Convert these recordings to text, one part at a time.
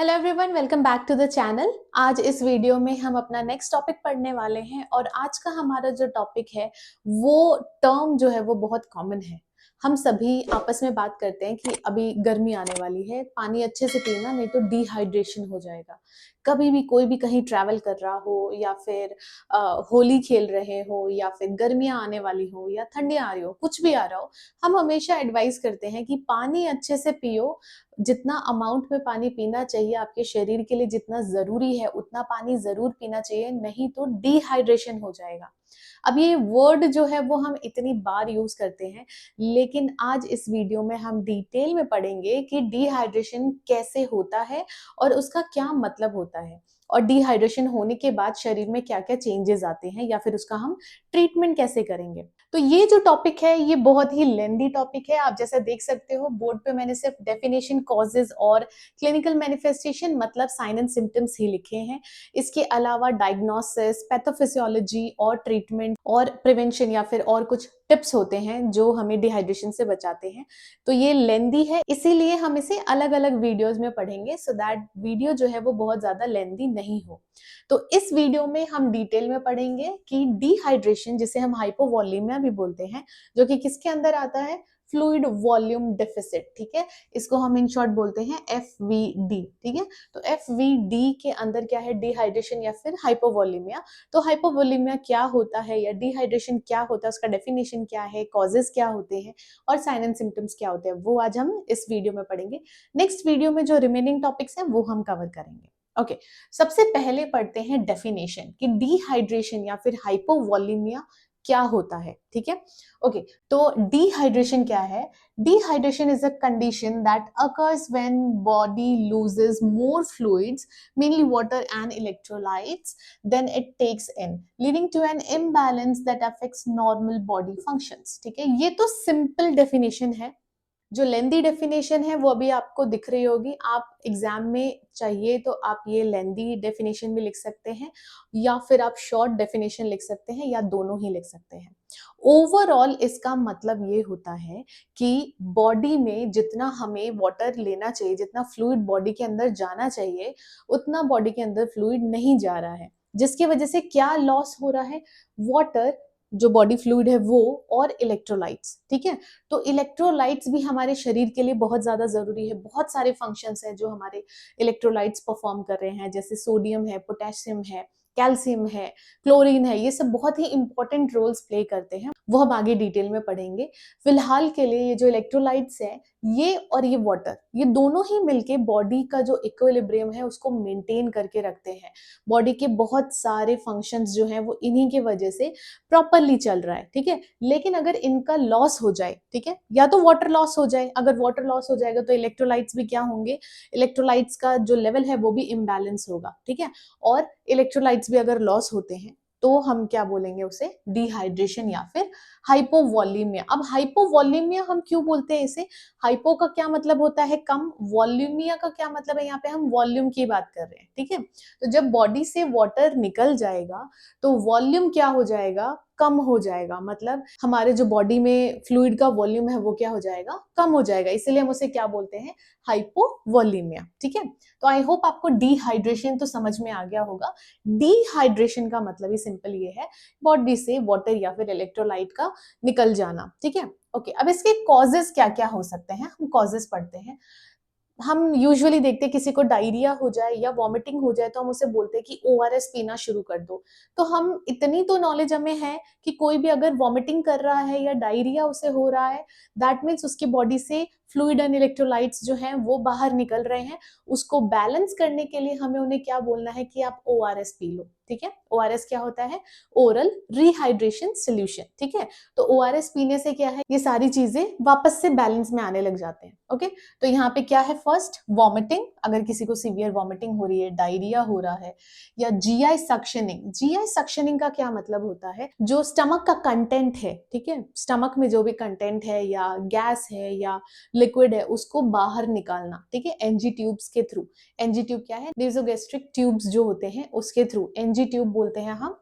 Hello everyone, welcome back to the channel. आज इस video में हम अपना नेक्स्ट टॉपिक पढ़ने वाले हैं और आज का हमारा जो टॉपिक है वो टर्म जो है वो बहुत कॉमन है। हम सभी आपस में बात करते हैं कि अभी गर्मी आने वाली है, पानी अच्छे से पीना नहीं तो डिहाइड्रेशन हो जाएगा। कभी भी कोई भी कहीं ट्रैवल कर रहा हो या फिर होली खेल रहे हो या फिर गर्मियां आने वाली हो या ठंडियां आ रही हो, कुछ भी आ रहा हो, हम हमेशा एडवाइस करते हैं कि पानी अच्छे से पियो। जितना अमाउंट में पानी पीना चाहिए आपके शरीर के लिए, जितना ज़रूरी है उतना पानी ज़रूर पीना चाहिए, नहीं तो डिहाइड्रेशन हो जाएगा। अब ये वर्ड जो है वो हम इतनी बार यूज़ करते हैं, लेकिन आज इस वीडियो में हम डिटेल में पढ़ेंगे कि डिहाइड्रेशन कैसे होता है और उसका क्या मतलब होता है और डिहाइड्रेशन होने के बाद शरीर में क्या-क्या चेंजेस आते हैं या फिर उसका हम ट्रीटमेंट कैसे करेंगे। तो ये जो टॉपिक है ये बहुत ही लेंदी टॉपिक है। आप जैसा देख सकते हो बोर्ड पे मैंने सिर्फ डेफिनेशन, कॉजेज और क्लिनिकल मैनिफेस्टेशन मतलब साइन एंड सिम्टम्स ही लिखे हैं। इसके अलावा डायग्नोसिस, पैथोफिजियोलॉजी और ट्रीटमेंट और प्रिवेंशन या फिर और कुछ टिप्स होते हैं जो हमें डिहाइड्रेशन से बचाते हैं। तो ये लेंदी है, इसीलिए हम इसे अलग अलग वीडियोज में पढ़ेंगे सो दैट वीडियो जो है वो बहुत ज्यादा लेंदी नहीं हो। तो इस वीडियो में हम डिटेल में पढ़ेंगे कि डिहाइड्रेशन, जिसे हम हाइपोवॉलीमिया भी बोलते हैं, जो कि किसके अंदर आता है, फ्लूइड वॉल्यूम डेफिसिट। ठीक है, इसको हम इन शॉर्ट बोलते हैं एफवीडी। ठीक है, तो एफवीडी के अंदर क्या है, डिहाइड्रेशन या फिर हाइपोवॉलीमिया। तो हाइपोवॉलीमिया क्या होता है या डिहाइड्रेशन क्या होता है, उसका डेफिनेशन क्या है, कॉजेस क्या होते हैं और साइन एंड सिम्टम्स क्या होते हैं, वो आज हम इस वीडियो में पढ़ेंगे। नेक्स्ट वीडियो में जो रिमेनिंग टॉपिक्स हैं वो हम कवर करेंगे। ओके, सबसे पहले पढ़ते हैं डेफिनेशन कि डिहाइड्रेशन या फिर हाइपोवॉलीमिया क्या होता है। ठीक है, ओके, तो डिहाइड्रेशन क्या है? Dehydration is a condition that occurs when body loses more fluids, mainly water and electrolytes, than it takes in, leading to an imbalance that affects normal body functions। ठीक है, ये तो सिंपल डेफिनेशन है। जो लेंदी definition है वो अभी आपको दिख रही होगी। आप एग्जाम में चाहिए तो आप ये लेंदी डेफिनेशन भी लिख सकते हैं या फिर आप शॉर्ट डेफिनेशन लिख सकते हैं या दोनों ही लिख सकते हैं। ओवरऑल इसका मतलब ये होता है कि बॉडी में जितना हमें वाटर लेना चाहिए, जितना फ्लूइड बॉडी के अंदर जाना चाहिए, उतना बॉडी के अंदर फ्लूइड नहीं जा रहा है, जिसकी वजह से क्या लॉस हो रहा है, वाटर जो बॉडी फ्लूइड है वो, और इलेक्ट्रोलाइट्स। ठीक है, तो इलेक्ट्रोलाइट्स भी हमारे शरीर के लिए बहुत ज्यादा जरूरी है। बहुत सारे फंक्शंस हैं जो हमारे इलेक्ट्रोलाइट्स परफॉर्म कर रहे हैं, जैसे सोडियम है, पोटेशियम है, कैल्शियम है, क्लोरीन है, ये सब बहुत ही इंपॉर्टेंट रोल्स प्ले करते हैं, वो हम आगे डिटेल में पढ़ेंगे। फिलहाल के लिए ये जो इलेक्ट्रोलाइट्स है, ये और ये वाटर, ये दोनों ही मिलके बॉडी का जो इक्विलिब्रियम है उसको मेंटेन करके रखते हैं। बॉडी के बहुत सारे फंक्शंस जो हैं वो इन्हीं की वजह से प्रॉपरली चल रहा है। ठीक है, लेकिन अगर इनका लॉस हो जाए, ठीक है, या तो वाटर लॉस हो जाए, अगर वाटर लॉस हो जाएगा तो इलेक्ट्रोलाइट्स भी क्या होंगे, इलेक्ट्रोलाइट्स का जो लेवल है वो भी इम्बैलेंस होगा। ठीक है, और इलेक्ट्रोलाइट्स भी अगर लॉस होते हैं तो हम क्या बोलेंगे उसे, डिहाइड्रेशन या फिर हाइपोवॉलीमिया। अब हाइपोवॉलीमिया हम क्यों बोलते हैं इसे, हाइपो का क्या मतलब होता है कम, वॉल्यूमिया का क्या मतलब है, यहाँ पे हम वॉल्यूम की बात कर रहे हैं। ठीक है, तो जब बॉडी से वाटर निकल जाएगा तो वॉल्यूम क्या हो जाएगा, कम हो जाएगा। मतलब हमारे जो बॉडी में फ्लूइड का वॉल्यूम है वो क्या हो जाएगा, कम हो जाएगा, इसलिए हम उसे क्या बोलते हैं, हाइपोवॉलीमिया। ठीक है, तो आई होप आपको डिहाइड्रेशन तो समझ में आ गया होगा। डिहाइड्रेशन का मतलब ही सिंपल ये है, बॉडी से वाटर या फिर इलेक्ट्रोलाइट का निकल जाना। ठीक है, ओके, अब इसके कॉजेस क्या क्या हो सकते हैं, हम कॉजेस पढ़ते हैं। हम यूजुअली देखते हैं किसी को डायरिया हो जाए या वॉमिटिंग हो जाए तो हम उसे बोलते हैं कि ओआरएस पीना शुरू कर दो। तो हम इतनी तो नॉलेज हमें है कि कोई भी अगर वॉमिटिंग कर रहा है या डायरिया उसे हो रहा है, दैट मीन्स उसकी बॉडी से फ्लूइड एंड इलेक्ट्रोलाइट्स जो हैं वो बाहर निकल रहे हैं। उसको बैलेंस करने के लिए हमें उन्हें क्या बोलना है कि आप ओआरएस पी लो। ठीक है, ओआरएस क्या होता है, ओरल रिहाइड्रेशन सोल्यूशन। ठीक है, तो ओआरएस पीने से क्या है, ये सारी चीजें वापस से बैलेंस में आने लग जाते हैं। ओके, तो यहाँ पे क्या है, फर्स्ट वॉमिटिंग, अगर किसी को सीवियर वॉमिटिंग हो रही है, डायरिया हो रहा है, या जीआई सक्शनिंग। जीआई सक्शनिंग का क्या मतलब होता है, जो स्टमक का कंटेंट है, ठीक है, स्टमक में जो भी कंटेंट है या गैस है या लिक्विड है उसको बाहर निकालना। ठीक है, एनजी ट्यूब्स के थ्रू। एनजी ट्यूब क्या है, नेसोगैस्ट्रिक ट्यूब्स जो होते हैं उसके थ्रू, एनजी ट्यूब बोलते हैं हम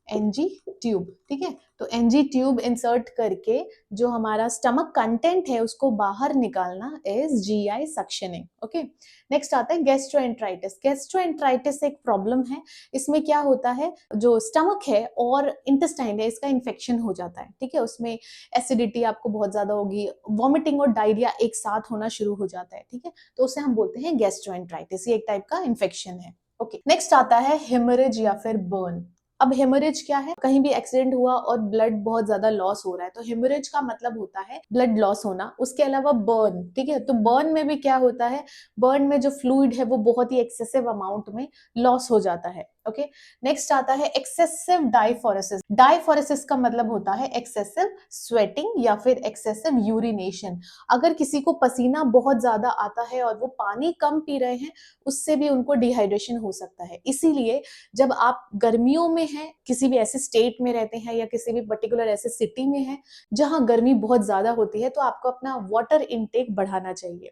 एनजी ट्यूब, ठीक है। तो एनजी ट्यूब इंसर्ट करके जो हमारा स्टमक कंटेंट है उसको बाहर निकालना is GI suctioning. Okay, next आता है गैस्ट्रोएंट्राइटिस। गैस्ट्रोएंट्राइटिस एक प्रॉब्लम है। इसमें क्या होता है, जो स्टमक है और इंटेस्टाइन है इसका इन्फेक्शन हो जाता है, ठीक है। उसमें एसिडिटी आपको बहुत ज्यादा होगी, वॉमिटिंग और डायरिया एक साथ होना शुरू हो जाता है, ठीक है। तो उसे हम बोलते हैं गैस्ट्रोएंट्राइटिस, ये एक टाइप का इन्फेक्शन है। ओके, नेक्स्ट आता है हेमरेज या फिर बर्न। अब हेमरेज क्या है, कहीं भी एक्सीडेंट हुआ और ब्लड बहुत ज्यादा लॉस हो रहा है, तो हेमरेज का मतलब होता है ब्लड लॉस होना। उसके अलावा बर्न, ठीक है। तो बर्न में भी क्या होता है, बर्न में जो फ्लूइड है वो बहुत ही एक्सेसिव अमाउंट में लॉस हो जाता है। ओके, नेक्स्ट आता है एक्सेसिव डायफोरेसिस। डायफोरेसिस का मतलब होता है एक्सेसिव स्वेटिंग या फिर एक्सेसिव यूरिनेशन। अगर किसी को पसीना बहुत ज्यादा आता है और वो पानी कम पी रहे हैं, उससे भी उनको डिहाइड्रेशन हो सकता है। इसीलिए जब आप गर्मियों में हैं, किसी भी ऐसे स्टेट में रहते हैं या किसी भी पर्टिकुलर ऐसे सिटी में हैं जहां गर्मी बहुत ज्यादा होती है, तो आपको अपना वाटर इनटेक बढ़ाना चाहिए।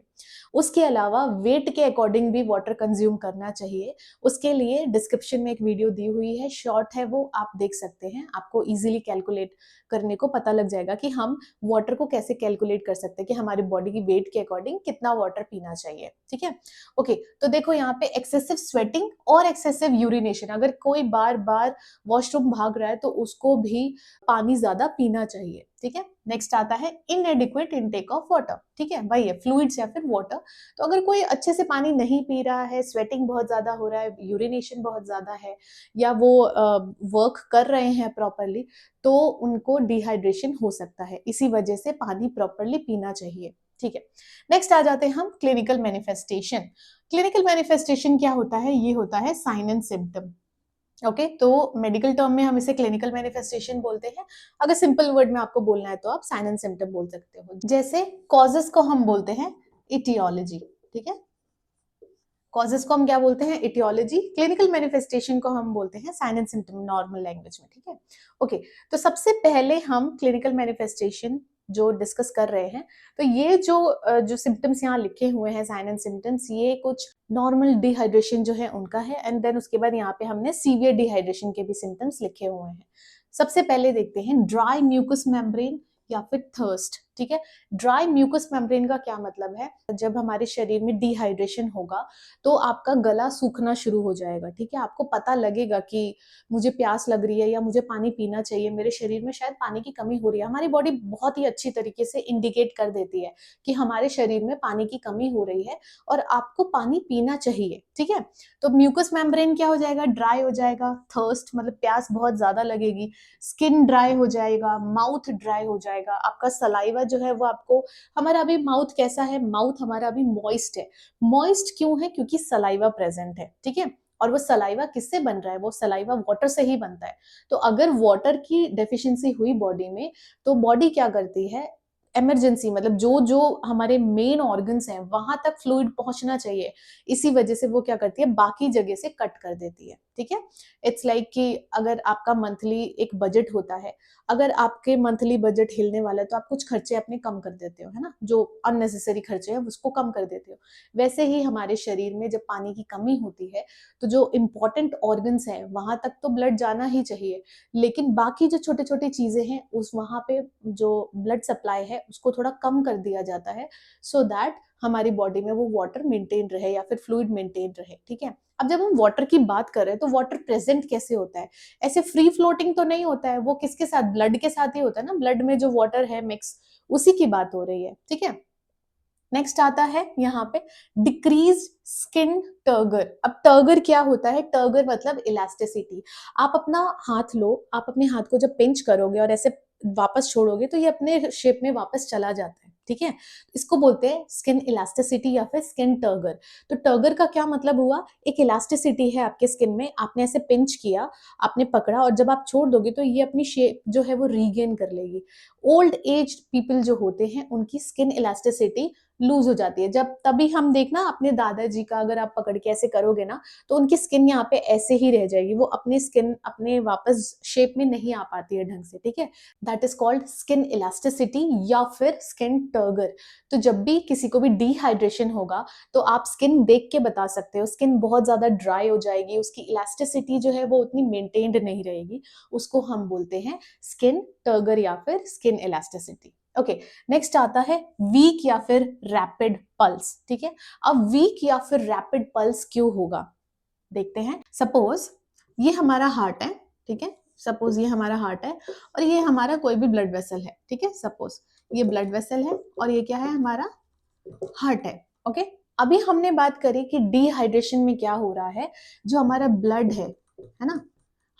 उसके अलावा वेट के अकॉर्डिंग भी वाटर कंज्यूम करना चाहिए। उसके लिए डिस्क्रिप्शन में एक वीडियो दी हुई है, शॉर्ट है वो, आप देख सकते हैं। आपको इजीली कैलकुलेट करने को पता लग जाएगा कि हम वाटर को कैसे कैलकुलेट कर सकते हैं कि हमारी बॉडी की वेट के अकॉर्डिंग कितना वाटर पीना चाहिए, ठीक है। ओके, तो देखो यहाँ पे एक्सेसिव स्वेटिंग और एक्सेसिव यूरिनेशन, अगर कोई बार बार वॉशरूम भाग रहा है तो उसको भी पानी ज्यादा पीना चाहिए, ठीक है। नेक्स्ट आता है इनएडिक्वेट इनटेक ऑफ वाटर, ठीक है, वही है फ्लूइड्स या फिर वाटर। तो अगर कोई अच्छे से पानी नहीं पी रहा है, स्वेटिंग बहुत ज्यादा हो रहा है, यूरिनेशन बहुत ज्यादा है, या वो वर्क कर रहे हैं प्रॉपरली, तो उनको डिहाइड्रेशन हो सकता है। इसी वजह से पानी प्रॉपरली पीना चाहिए, ठीक है। नेक्स्ट आ जाते हैं हम क्लिनिकल मैनिफेस्टेशन। क्लिनिकल मैनिफेस्टेशन क्या होता है, ये होता है साइन एंड सिम्टम। ओके, तो मेडिकल टर्म में हम इसे क्लिनिकल मैनिफेस्टेशन बोलते हैं। अगर सिंपल वर्ड में आपको बोलना है तो आप साइन एंड सिम्टम बोल सकते हो। जैसे कॉजेस को हम बोलते हैं इटियोलॉजी, ठीक है। कॉजेस को हम क्या बोलते हैं, इटियोलॉजी। क्लिनिकल मैनिफेस्टेशन को हम बोलते हैं sign and symptom normal language में, ठीक है। ओके, तो सबसे पहले हम क्लिनिकल मैनिफेस्टेशन जो डिस्कस कर रहे हैं, तो ये जो सिम्टम्स यहाँ लिखे हुए हैं, साइन एंड सिम्टम्स, ये कुछ नॉर्मल डिहाइड्रेशन जो है उनका है, एंड देन उसके बाद यहाँ पे हमने सीवियर डिहाइड्रेशन के भी सिम्टम्स लिखे हुए हैं। सबसे पहले देखते हैं ड्राई म्यूकस मेम्ब्रेन या फिर थर्स्ट, ठीक है। ड्राई म्यूकस मेम्ब्रेन का क्या मतलब है, जब हमारे शरीर में डिहाइड्रेशन होगा तो आपका गला सूखना शुरू हो जाएगा, ठीक है। आपको पता लगेगा कि मुझे प्यास लग रही है या मुझे पानी पीना चाहिए, मेरे शरीर में शायद पानी की कमी हो रही है। हमारी बॉडी बहुत ही अच्छी तरीके से इंडिकेट कर देती है कि हमारे शरीर में पानी की कमी हो रही है और आपको पानी पीना चाहिए, ठीक है। तो म्यूकस मेम्ब्रेन क्या हो जाएगा, ड्राई हो जाएगा। थर्स्ट मतलब प्यास बहुत ज्यादा लगेगी। स्किन ड्राई हो जाएगा, माउथ ड्राई हो जाएगा, आपका सलाइवा जो है वो आपको, हमारा अभी माउथ कैसा है, माउथ हमारा अभी मॉइस्ट है। मॉइस्ट क्यों है, क्योंकि सलाइवा प्रेजेंट है, ठीक है। और वो सलाइवा किससे बन रहा है, वो सलाइवा वाटर से ही बनता है। तो अगर वाटर की डेफिशिएंसी हुई बॉडी में, तो बॉडी क्या करती है, इमरजेंसी मतलब जो जो हमारे मेन ऑर्गन्स हैं वहां तक फ्लूइड पहुंचना चाहिए, इसी वजह से वो क्या करती है, बाकी जगह से कट कर देती है, ठीक है। इट्स लाइक कि अगर आपका मंथली एक बजट होता है, अगर आपके मंथली बजट हिलने वाला है तो आप कुछ खर्चे अपने कम कर देते हो, है ना, जो अननेसेसरी खर्चे हैं उसको कम कर देते हो। वैसे ही हमारे शरीर में जब पानी की कमी होती है, तो जो इंपॉर्टेंट ऑर्गन्स हैं वहां तक तो ब्लड जाना ही चाहिए, लेकिन बाकी जो छोटे छोटे चीजें हैं उस वहां पे जो ब्लड सप्लाई है उसको थोड़ा कम कर दिया जाता है, सो दैट हमारी बॉडी में वो वाटर मेंटेन रहे या फिर फ्लूइड मेंटेन रहे, ठीक है। अब जब हम वाटर की बात कर रहे हैं तो वाटर प्रेजेंट कैसे होता है, ऐसे फ्री फ्लोटिंग तो नहीं होता है, वो किसके साथ, ब्लड के साथ ही होता है ना, ब्लड में जो वाटर है मिक्स, उसी की बात हो रही है, ठीक है। नेक्स्ट आता है यहाँ पे डिक्रीज स्किन टर्गर। अब टर्गर क्या होता है, टर्गर मतलब इलास्टिसिटी। आप अपना हाथ लो, आप अपने हाथ को जब पिंच करोगे और ऐसे वापस छोड़ोगे तो ये अपने शेप में वापस चला जाता है, ठीक है। इसको बोलते हैं स्किन इलास्टिसिटी या फिर स्किन टर्गर। तो टर्गर का क्या मतलब हुआ, एक इलास्टिसिटी है आपके स्किन में, आपने ऐसे पिंच किया, आपने पकड़ा और जब आप छोड़ दोगे तो ये अपनी शेप जो है वो रीगेन कर लेगी। ओल्ड एज पीपल जो होते हैं उनकी स्किन इलास्टिसिटी लूज हो जाती है। जब तभी हम देखना अपने दादाजी का अगर आप पकड़ के ऐसे करोगे ना, तो उनकी स्किन यहाँ पे ऐसे ही रह जाएगी, वो अपनी स्किन अपने वापस शेप में नहीं आ पाती है ढंग से, ठीक है। That is called skin elasticity या फिर स्किन टर्गर। तो जब भी किसी को भी डिहाइड्रेशन होगा तो आप स्किन देख के बता सकते हो, स्किन बहुत ज्यादा ड्राई हो जाएगी, उसकी इलास्टिसिटी जो है वो उतनी मेंटेन्ड नहीं रहेगी, उसको हम बोलते हैं स्किन टर्गर या फिर स्किन इलास्टिसिटी। ओके, नेक्स्ट आता है वीक या फिर रैपिड पल्स, ठीक है। अब वीक या फिर रैपिड पल्स क्यों होगा, देखते हैं। सपोज ये हमारा हार्ट है, ठीक है, सपोज ये हमारा हार्ट है और ये हमारा कोई भी ब्लड वेसल है, ठीक है, सपोज ये ब्लड वेसल है और ये क्या है, हमारा हार्ट है। ओके, अभी हमने बात करी कि डिहाइड्रेशन में क्या हो रहा है, जो हमारा ब्लड है ना,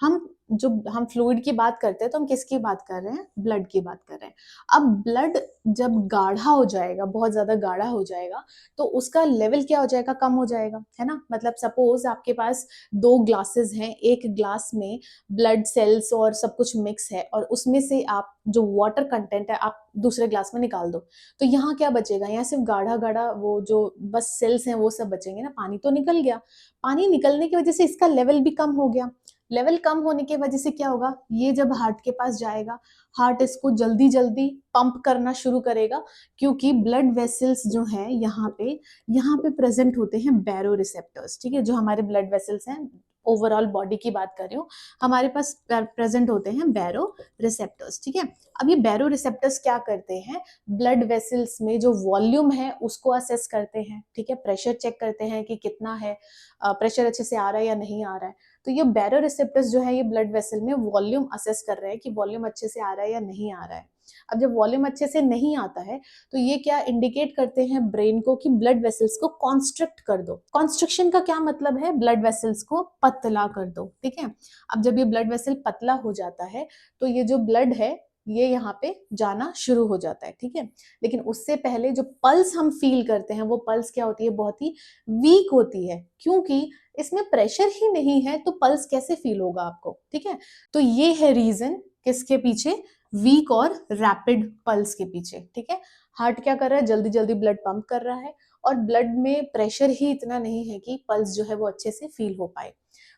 हम जो हम फ्लूइड की बात करते हैं तो हम किसकी बात कर रहे हैं, ब्लड की बात कर रहे हैं। अब ब्लड जब गाढ़ा हो जाएगा, बहुत ज्यादा गाढ़ा हो जाएगा, तो उसका लेवल क्या हो जाएगा, कम हो जाएगा, है ना। मतलब सपोज आपके पास 2 ग्लासेस हैं, एक ग्लास में ब्लड सेल्स और सब कुछ मिक्स है और उसमें से आप जो वाटर कंटेंट है आप दूसरे ग्लास में निकाल दो, तो यहाँ क्या बचेगा, यहाँ सिर्फ गाढ़ा गाढ़ा वो जो बस सेल्स हैं वो सब बचेंगे ना, पानी तो निकल गया। पानी निकलने की वजह से इसका लेवल भी कम हो गया। लेवल कम होने की वजह से क्या होगा, ये जब हार्ट के पास जाएगा, हार्ट इसको जल्दी जल्दी पंप करना शुरू करेगा, क्योंकि ब्लड वेसल्स जो है यहाँ पे प्रेजेंट होते हैं बैरो रिसेप्टर्स, ठीक है, जो हमारे ब्लड वेसल्स हैं, ओवरऑल बॉडी की बात कर रही हूँ, हमारे पास प्रेजेंट होते हैं बैरो रिसेप्टर्स, ठीक है। अब ये बैरो रिसेप्टर्स क्या करते हैं, ब्लड वेसल्स में जो वॉल्यूम है उसको असेस करते हैं, ठीक है, प्रेशर चेक करते हैं कि कितना है, प्रेशर अच्छे से आ रहा है या नहीं आ रहा है। तो ये बैरो रिसेप्टर्स जो है ये ब्लड वेसल में वॉल्यूम असेस कर रहे हैं कि वॉल्यूम अच्छे से आ रहा है या नहीं आ रहा है। अब जब वॉल्यूम अच्छे से नहीं आता है तो ये क्या इंडिकेट करते हैं ब्रेन को कि ब्लड वेसल्स को कॉन्स्ट्रिक्ट कर दो। कॉन्स्ट्रिक्शन का क्या मतलब है, ब्लड वेसल्स को पतला कर दो, ठीक है। अब जब ये ब्लड वेसल पतला हो जाता है तो ये जो ब्लड है ये यहाँ पे जाना शुरू हो जाता है, ठीक है। लेकिन उससे पहले जो पल्स हम फील करते हैं वो पल्स क्या होती है, बहुत ही वीक होती है, क्योंकि इसमें प्रेशर ही नहीं है तो पल्स कैसे फील होगा आपको, ठीक है। तो ये है रीजन किसके पीछे, वीक और रैपिड पल्स के पीछे, ठीक है। हार्ट क्या कर रहा है, जल्दी जल्दी ब्लड पंप कर रहा है और ब्लड में प्रेशर ही इतना नहीं है कि पल्स जो है वो अच्छे से फील हो पाए।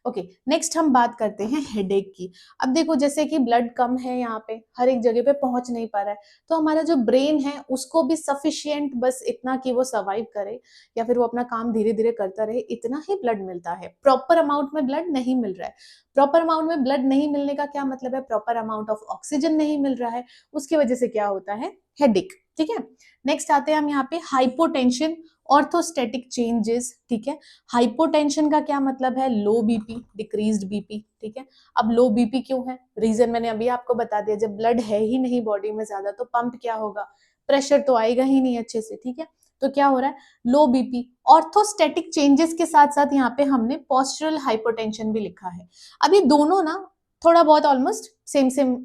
ओके, नेक्स्ट हम बात करते हैं हेडेक की। अब देखो जैसे कि ब्लड कम है, यहाँ पे हर एक जगह पे पहुंच नहीं पा रहा है, तो हमारा जो ब्रेन है उसको भी सफिशिएंट बस इतना कि वो सर्वाइव करे या फिर वो अपना काम धीरे धीरे करता रहे, इतना ही ब्लड मिलता है, प्रॉपर अमाउंट में ब्लड नहीं मिल रहा है। प्रॉपर अमाउंट में ब्लड नहीं मिलने का क्या मतलब है, प्रॉपर अमाउंट ऑफ ऑक्सीजन नहीं मिल रहा है, उसकी वजह से क्या होता है, हेडेक, ठीक है। नेक्स्ट आते हैं हम यहाँ पे हाइपोटेंशन, ऑर्थोस्टैटिक चेंजेस, ठीक है। हाइपोटेंशन का क्या मतलब है, लो बीपी, डिक्रीज्ड बीपी, ठीक है। अब लो बीपी क्यों है, रीजन मैंने अभी आपको बता दिया, जब ब्लड है ही नहीं बॉडी में ज्यादा तो पंप क्या होगा, प्रेशर तो आएगा ही नहीं अच्छे से, ठीक है। तो क्या हो रहा है, लो बीपी। ऑर्थोस्टैटिक चेंजेस के साथ साथ यहाँ पे हमने पोस्चरल हाइपोटेंशन भी लिखा है। अब ये दोनों ना थोड़ा बहुत ऑलमोस्ट सेम सेम,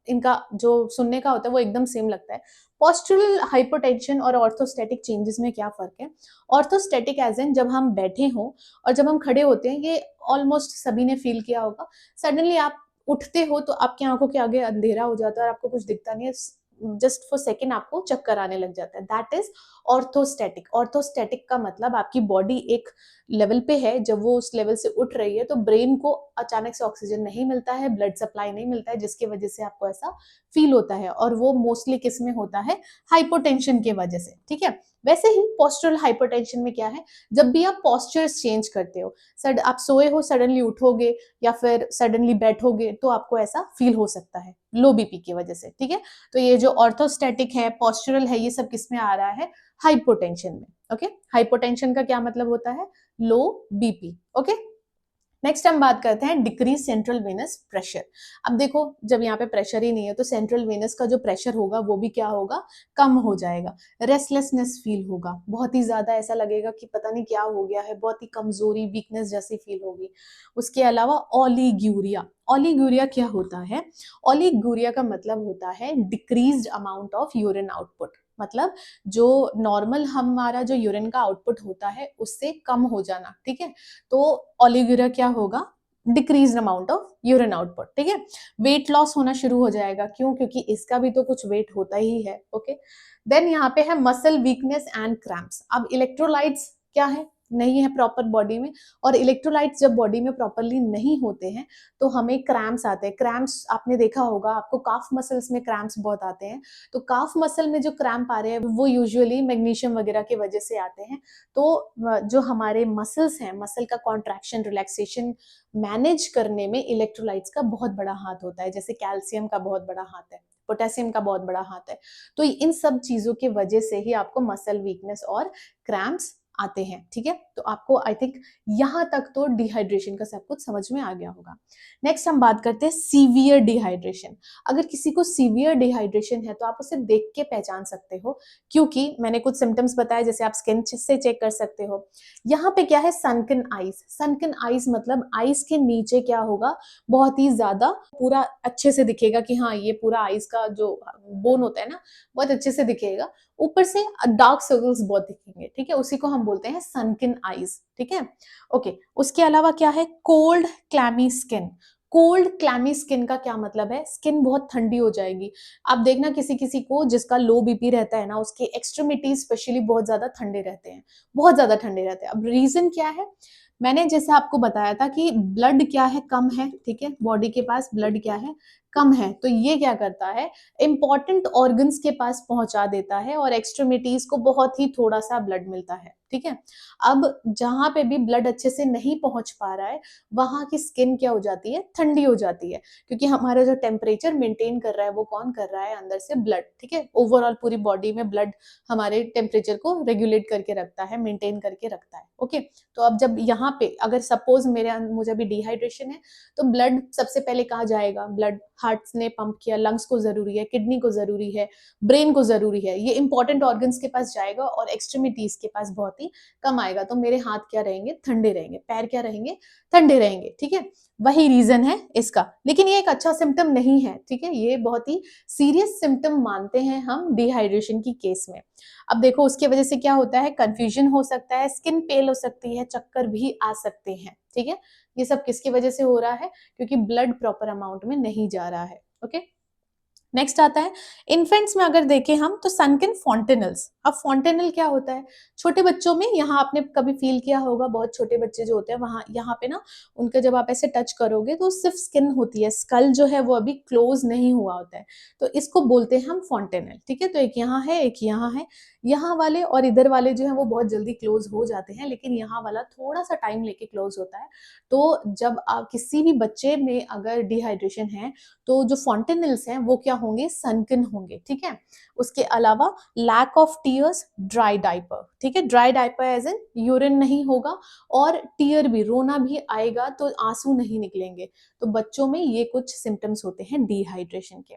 इनका जो सुनने का होता है वो एकदम सेम लगता है। पोस्चरल हाइपोटेंशन और ऑर्थोस्टैटिक चेंजेस में क्या फर्क है, ऑर्थोस्टैटिक एज इन जब हम बैठे हों और जब हम खड़े होते हैं, ये ऑलमोस्ट सभी ने फील किया होगा, सडनली आप उठते हो तो आपकी आंखों के आगे अंधेरा हो जाता है और आपको कुछ दिखता नहीं है, जस्ट फॉर सेकेंड आपको चक्कर आने लग जाता है, दैट इज ऑर्थोस्टैटिक। ऑर्थोस्टैटिक का मतलब आपकी बॉडी एक लेवल पे है, जब वो उस लेवल से उठ रही है तो ब्रेन को अचानक से ऑक्सीजन नहीं मिलता है, ब्लड सप्लाई नहीं मिलता है, जिसकी वजह से आपको ऐसा फील होता है, और वो मोस्टली किस में होता है, हाइपोटेंशन की वजह से, ठीक है। वैसे ही पोस्चरल हाइपोटेंशन में क्या है, जब भी आप पोस्चर्स चेंज करते हो, सड आप सोए हो सडनली उठोगे या फिर सडनली बैठोगे तो आपको ऐसा फील हो सकता है लो बीपी की वजह से, ठीक है। तो ये जो ऑर्थोस्टैटिक है, पोस्चरल है, ये सब किस में आ रहा है, हाइपोटेंशन में। ओके, हाइपोटेंशन का क्या मतलब होता है, लो बीपी। ओके, नेक्स्ट हम बात करते हैं डिक्रीज सेंट्रल वेनस प्रेशर। अब देखो जब यहाँ पे प्रेशर ही नहीं है तो सेंट्रल वेनस का जो प्रेशर होगा वो भी क्या होगा, कम हो जाएगा। रेस्टलेसनेस फील होगा, बहुत ही ज्यादा ऐसा लगेगा कि पता नहीं क्या हो गया है, बहुत ही कमजोरी, वीकनेस जैसी फील होगी। उसके अलावा ओलिग्यूरिया, ओलिग्यूरिया क्या होता है, ओलिग्यूरिया का मतलब होता है decreased amount of urine output, मतलब जो नॉर्मल हमारा जो यूरिन का आउटपुट होता है उससे कम हो जाना, ठीक है। तो ओलिग्यूरिया क्या होगा, decrease amount of urine output, ठीक है। वेट लॉस होना शुरू हो जाएगा, क्यों? क्योंकि इसका भी तो कुछ वेट होता ही है, ओके। देन यहाँ पे है मसल वीकनेस एंड क्रैम्प्स। अब इलेक्ट्रोलाइट्स क्या है, नहीं है प्रॉपर बॉडी में, और इलेक्ट्रोलाइट्स जब बॉडी में प्रॉपरली नहीं होते हैं तो हमें क्रैम्प्स आते हैं। क्रैम्प्स आपने देखा होगा, आपको काफ मसल्स में क्रैम्प्स बहुत आते हैं। तो काफ मसल में जो क्रैम्प आ रहे हैं वो यूजुअली मैग्नीशियम वगैरह की वजह से आते हैं। तो जो हमारे मसल्स हैं, मसल का कॉन्ट्रैक्शन रिलैक्सेशन मैनेज करने में इलेक्ट्रोलाइट्स का बहुत बड़ा हाथ होता है। जैसे कैल्शियम का बहुत बड़ा हाथ है, पोटेशियम का बहुत बड़ा हाथ है। तो इन सब चीजों की वजह से ही आपको मसल वीकनेस और क्रैम्प्स आते हैं, ठीक है। तो आपको आई थिंक यहां तक तो डिहाइड्रेशन का सब कुछ समझ में आ गया होगा। नेक्स्ट हम बात करते हैं सीवियर डिहाइड्रेशन। अगर किसी को सीवियर डिहाइड्रेशन है तो आप उसे देख के पहचान सकते हो, क्योंकि मैंने कुछ सिम्टम्स बताए, जैसे आप स्किन से चेक कर सकते हो। यहाँ पे क्या है, सनकन आईज। सनकन आईज मतलब आईज के नीचे क्या होगा, बहुत ही ज्यादा पूरा अच्छे से दिखेगा कि हाँ ये पूरा आईज का जो बोन होता है ना, बहुत अच्छे से दिखेगा। ऊपर से डार्क सर्कल्स बहुत दिखेंगे, ठीक है। उसी को हम बोलते हैं सनकिन आईज, ठीक है। ओके, उसके अलावा क्या है, cold clammy skin. Cold clammy skin का क्या मतलब है, स्किन बहुत ठंडी हो जाएगी। आप देखना किसी किसी को जिसका लो बीपी रहता है ना, उसके एक्सट्रीमिटीज स्पेशली बहुत ज्यादा ठंडे रहते हैं, बहुत ज्यादा ठंडे रहते हैं। अब रीजन क्या है, मैंने जैसे आपको बताया था कि ब्लड क्या है, कम है, ठीक है। बॉडी के पास ब्लड क्या है, कम है। तो ये क्या करता है, इंपॉर्टेंट ऑर्गन्स के पास पहुंचा देता है और एक्सट्रीमिटीज को बहुत ही थोड़ा सा ब्लड मिलता है, ठीक है। अब जहां पे भी ब्लड अच्छे से नहीं पहुंच पा रहा है, वहां की स्किन क्या हो जाती है, ठंडी हो जाती है। क्योंकि हमारा जो टेम्परेचर मेंटेन कर रहा है वो कौन कर रहा है, अंदर से ब्लड, ठीक है। ओवरऑल पूरी बॉडी में ब्लड हमारे टेम्परेचर को रेगुलेट करके रखता है, मेंटेन करके रखता है, ओके। तो अब जब यहाँ पे अगर सपोज मुझे अभी डिहाइड्रेशन है, तो ब्लड सबसे पहले कहाँ जाएगा, ब्लड हार्ट ने पंप किया, लंग्स को जरूरी है, किडनी को जरूरी है, ब्रेन को जरूरी है, ये इंपॉर्टेंट ऑर्गन्स के पास जाएगा और एक्सट्रीमिटीज के पास बहुत ही कम आएगा। तो मेरे हाथ क्या रहेंगे, ठंडे रहेंगे, पैर क्या रहेंगे, ठंडे रहेंगे, ठीक है। वही रीजन है इसका, लेकिन ये एक अच्छा सिम्टम नहीं है, ठीक है। ये बहुत ही सीरियस सिम्टम मानते हैं हम डिहाइड्रेशन की केस में। अब देखो उसकी वजह से क्या होता है, कंफ्यूजन हो सकता है, स्किन पेल हो सकती है, चक्कर भी आ सकते हैं, ठीक है। ये सब किसकी वजह से हो रहा है, क्योंकि ब्लड प्रॉपर अमाउंट में नहीं जा रहा है, ओके। नेक्स्ट आता है इन्फेंट्स में, अगर देखें हम तो सनकिन फॉन्टेनल्स। अब फॉन्टेनल क्या होता है, छोटे बच्चों में, यहाँ आपने कभी फील किया होगा, बहुत छोटे बच्चे जो होते हैं वहां यहाँ पे ना, उनका जब आप ऐसे टच करोगे तो सिर्फ स्किन होती है, स्कल जो है वो अभी क्लोज नहीं हुआ होता है। तो इसको बोलते हैं हम फॉन्टेनल, ठीक है। तो एक यहाँ है, एक यहाँ है। यहाँ वाले और इधर वाले जो है वो बहुत जल्दी क्लोज हो जाते हैं, लेकिन यहाँ वाला थोड़ा सा टाइम लेके क्लोज होता है। तो जब आप किसी भी बच्चे में अगर डिहाइड्रेशन है, तो जो फॉन्टेनल्स हैं वो क्या होंगे, सनकन होंगे, ठीक है। उसके अलावा lack of tears, dry diaper, ठीक है। Dry diaper as in urine नहीं होगा, और टीयर भी, रोना भी आएगा तो आंसू नहीं निकलेंगे। तो बच्चों में ये कुछ सिम्टम्स होते हैं डिहाइड्रेशन के,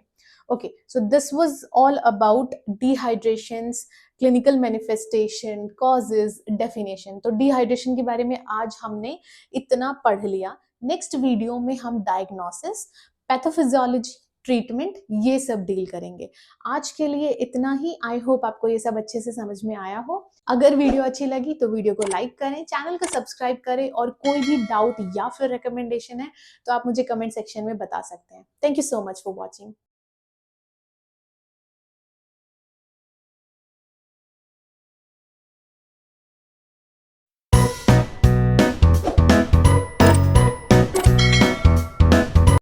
okay. So this was all about dehydrations, clinical manifestation, causes, definition. तो डिहाइड्रेशन के बारे में आज हमने इतना पढ़ लिया। नेक्स्ट वीडियो में हम डायग्नोसिस, पैथोफिजियोलॉजी, ट्रीटमेंट, ये सब डील करेंगे। आज के लिए इतना ही। आई होप आपको ये सब अच्छे से समझ में आया हो। अगर वीडियो अच्छी लगी तो वीडियो को लाइक करें, चैनल को सब्सक्राइब करें, और कोई भी डाउट या फिर रिकमेंडेशन है तो आप मुझे कमेंट सेक्शन में बता सकते हैं। Thank you so much for watching.